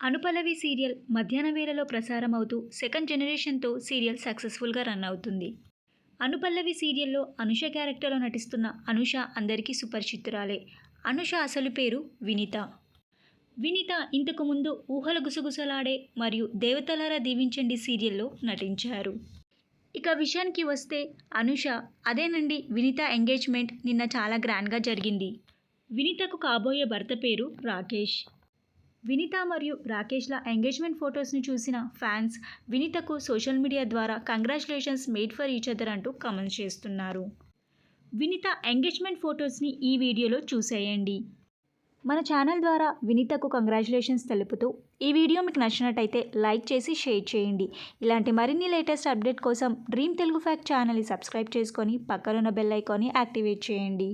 అనుపల్లవి serial మధ్యాహ్న వేళలో ప్రసారం అవుతూ సెకండ్ జనరేషన్తో సీరియల్ సక్సెస్ఫుల్గా రన్ అవుతుంది. అనుపల్లవి సీరియల్లో అనుష క్యారెక్టర్లో నటిస్తున్న అనుష అందరికీ సుపరిచితురాలే. అనుష అసలు పేరు వినీత. వినీత ఇంతకు ముందు ఊహల గుసగుసలాడే మరియు దేవతలారా దీవించండి సీరియల్లో నటించారు. ఇక విషయానికి వస్తే అనుష అదేనండి వినీత ఎంగేజ్మెంట్ నిన్న చాలా గ్రాండ్గా జరిగింది. వినీతకు కాబోయే భర్త పేరు రాకేష్. వినీత మరియు రాకేష్ల ఎంగేజ్మెంట్ ఫొటోస్ని చూసిన ఫ్యాన్స్ వినీతకు సోషల్ మీడియా ద్వారా congratulations made for each other అంటూ కామెంట్స్ చేస్తున్నారు. వినీత ఎంగేజ్మెంట్ ఫొటోస్ని ఈ వీడియోలో చూసేయండి. మన ఛానల్ ద్వారా వినీతకు కంగ్రాచులేషన్స్ తెలుపుతూ ఈ వీడియో మీకు నచ్చినట్టయితే లైక్ చేసి షేర్ చేయండి. ఇలాంటి మరిన్ని లేటెస్ట్ అప్డేట్ కోసం డ్రీమ్ తెలుగు ఫ్యాక్ట్ ఛానల్ని సబ్స్క్రైబ్ చేసుకొని పక్కనున్న బెల్ ఐకాన్ని యాక్టివేట్ చేయండి.